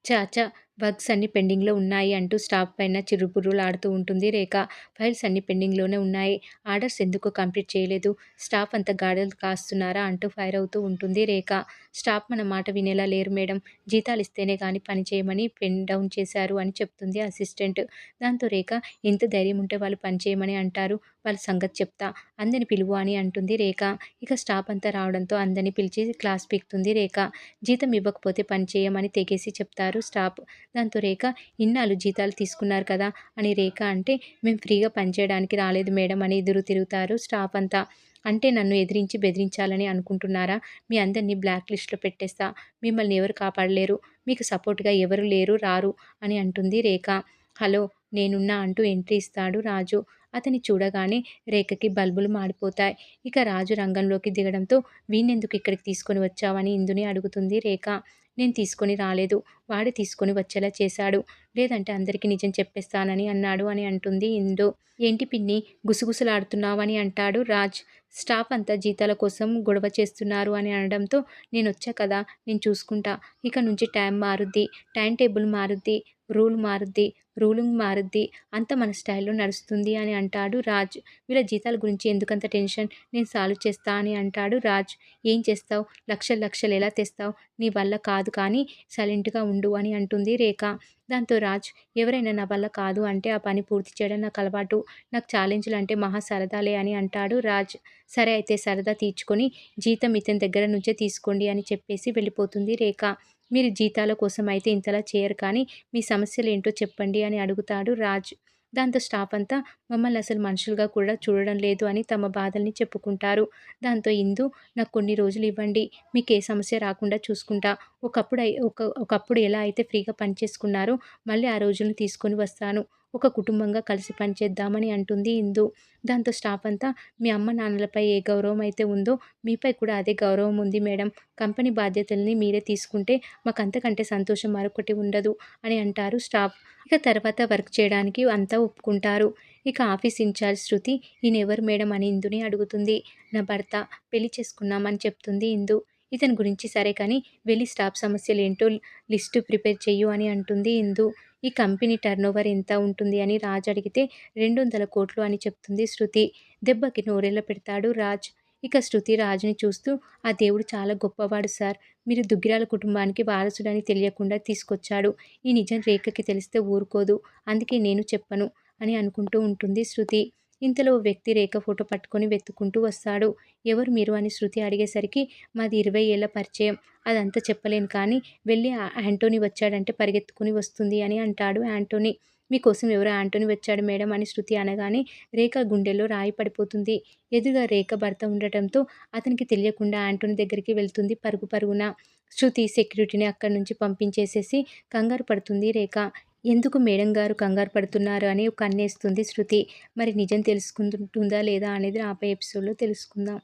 ఛ! వర్క్స్ అన్నీ పెండింగ్‌లో ఉన్నాయి అంటూ స్టాఫ్ పైన చిర్రుబుర్రులాడుతూ ఉంటుంది రేఖ. ఫైల్స్ అన్నీ పెండింగ్‌లోనే ఉన్నాయి. ఆర్డర్స్ ఎందుకు కంప్లీట్ చేయలేదు? స్టాఫ్ అంతా గాడులు కాస్తున్నారా? అంటూ ఫైర్ అవుతూ ఉంటుంది రేఖ. స్టాఫ్ మన మాట వినేలా లేరు మేడం. జీతాలిస్తేనే గానీ పని చేయమని పెన్ డౌన్ చేశారు అని చెప్తుంది అసిస్టెంట్. దాంతో రేఖ ఎంత ధైర్యం ఉంటే వాళ్ళు పని చేయమని అంటారు? వాళ్ళ సంగతి చెప్తా. అందరిని పిలువు అని అంటుంది రేఖ. ఇక స్టాఫ్ అంతా రావడంతో అందరిని పిలిచి క్లాస్ పీకుతుంది రేఖ. జీతం ఇవ్వకపోతే పని చేయమని తెగేసి చెప్తారు స్టాఫ్. దాంతో రేఖ ఇన్నాళ్ళు జీతాలు తీసుకున్నారు కదా అని రేఖ అంటే, మేము ఫ్రీగా పనిచేయడానికి రాలేదు మేడం అని ఎదురు తిరుగుతారు స్టాఫ్ అంతా. అంటే నన్ను ఎదిరించి బెదిరించాలని అనుకుంటున్నారా? మీ అందరినీ బ్లాక్ లిస్ట్‌లో పెట్టేస్తా. మిమ్మల్ని ఎవరు కాపాడలేరు. మీకు సపోర్ట్‌గా ఎవరు లేరు, రారు అని అంటుంది రేఖ. హలో! నేనున్నా అంటూ ఎంట్రీ ఇస్తాడు రాజు. అతన్ని చూడగానే రేఖకి బల్బులు మాడిపోతాయి. ఇక రాజు రంగంలోకి దిగడంతో వీణ్ణెందుకు ఇక్కడికి తీసుకొని వచ్చావని ఇందుని అడుగుతుంది రేఖ. నేను తీసుకొని రాలేదు. వాడే తీసుకొని వచ్చేలా చేశాడు. లేదంటే అందరికీ నిజం చెప్పేస్తానని అన్నాడు అని అంటుంది ఇందు. ఏంటి పిన్ని గుసగుసలాడుతున్నావని అంటాడు రాజ్. స్టాఫ్ అంతా జీతాల కోసం గొడవ చేస్తున్నారు అని అనడంతో నేనొచ్చా కదా! నేను చూసుకుంటా. ఇక నుంచి టైం మారుద్ది. టైమ్ టేబుల్ మారుద్ది. రూల్ మారుద్ది. రూలింగ్ మారుద్ది. అంతా మన స్టైల్‌లో నడుస్తుంది అని అంటాడు రాజ్. వీళ్ళ జీతాల గురించి ఎందుకంత టెన్షన్? నేను సాల్వ్ చేస్తా అని అంటాడు రాజ్. ఏం చేస్తావు? లక్షలు లక్షలు ఎలా తెస్తావు? నీ వల్ల కాదు కానీ సైలెంట్‌గా ఉండు అని అంటుంది రేఖ. దాంతో రాజ్ ఎవరైనా నా వల్ల కాదు అంటే ఆ పని పూర్తి చేయడం నాకు అలవాటు. నాకు ఛాలెంజ్‌లు అంటే మహా సరదాలే అని అంటాడు రాజ్. సరే అయితే సరదా తీర్చుకొని జీతం ఇతని దగ్గర నుంచే తీసుకోండి అని చెప్పేసి వెళ్ళిపోతుంది రేఖ. మీరు జీతాల కోసం అయితే ఇంతలా చేయరు కానీ మీ సమస్యలేంటో చెప్పండి అని అడుగుతాడు రాజ్. దాంతో స్టాఫ్ అంతా మమ్మల్ని అసలు మనుషులుగా కూడా చూడడం లేదు అని తమ బాధల్ని చెప్పుకుంటారు. దాంతో ఇందు నాకు కొన్ని రోజులు ఇవ్వండి. మీకే సమస్య రాకుండా చూసుకుంటా. ఒకప్పుడు ఎలా అయితే ఫ్రీగా పని చేసుకున్నారో మళ్ళీ ఆ రోజులను తీసుకొని వస్తాను. ఒక కుటుంబంగా కలిసి పనిచేద్దామని అంటుంది ఇందు. దాంతో స్టాఫ్ అంతా మీ అమ్మ నాన్నలపై ఏ గౌరవం అయితే ఉందో మీపై కూడా అదే గౌరవం ఉంది మేడం. కంపెనీ బాధ్యతల్ని మీరే తీసుకుంటే మాకంతకంటే సంతోషం మరొకటి ఉండదు అని అంటారు స్టాఫ్. ఇక తర్వాత వర్క్ చేయడానికి అంతా ఒప్పుకుంటారు. ఇక ఆఫీస్ ఇన్‌చార్జ్ శృతి ఈయనెవరు మేడం అని ఇందుని అడుగుతుంది. నా భర్త. పెళ్లి చేసుకున్నాం అని చెప్తుంది ఇందు. ఇతని గురించి సరే కానీ వెళ్లి స్టాఫ్ సమస్యలేంటో లిస్టు ప్రిపేర్ చెయ్యు అని అంటుంది ఇందు. ఈ కంపెనీ టర్నోవర్ ఎంత ఉంటుంది అని రాజ్ అడిగితే 200,00,00,000 అని చెప్తుంది శృతి. దెబ్బకి నోరెళ్ళ పెడతాడు రాజ్. ఇక శృతి రాజ్‌ని చూస్తూ ఆ దేవుడు చాలా గొప్పవాడు సార్. మీరు దుగ్గిరాల కుటుంబానికి వారసుడని తెలియకుండా తీసుకొచ్చాడు. ఈ నిజం రేఖకి తెలిస్తే ఊరుకోదు. అందుకే నేను చెప్పను అని అనుకుంటూ ఉంటుంది శృతి. ఇంతలో ఓ వ్యక్తి రేఖ ఫోటో పట్టుకొని వెతుక్కుంటూ వస్తాడు. ఎవరు మీరు అని శృతి అడిగేసరికి మాది 20 ఏళ్ల పరిచయం. అదంతా చెప్పలేను కానీ వెళ్ళి యాంటోనీ వచ్చాడంటే పరిగెత్తుకుని వస్తుంది అని అంటాడు యాంటోనీ. మీకోసం ఎవరో యాంటోనీ వచ్చాడు మేడం అని శృతి అనగానే రేఖ గుండెల్లో రాయి పడిపోతుంది. ఎదురుగా రేఖ భర్త ఉండటంతో అతనికి తెలియకుండా యాంటోనీ దగ్గరికి వెళ్తుంది పరుగు పరుగున. శృతి సెక్యూరిటీని అక్కడి నుంచి పంపించేసేసి కంగారు పడుతుంది రేఖ. ఎందుకు మేడం గారు కంగారు పడుతున్నారు అని ఒక కన్నేస్తుంది శృతి. మరి నిజం తెలుసుకుంటుందా లేదా అనేది రాబోయే ఎపిసోడ్‌లో తెలుసుకుందాం.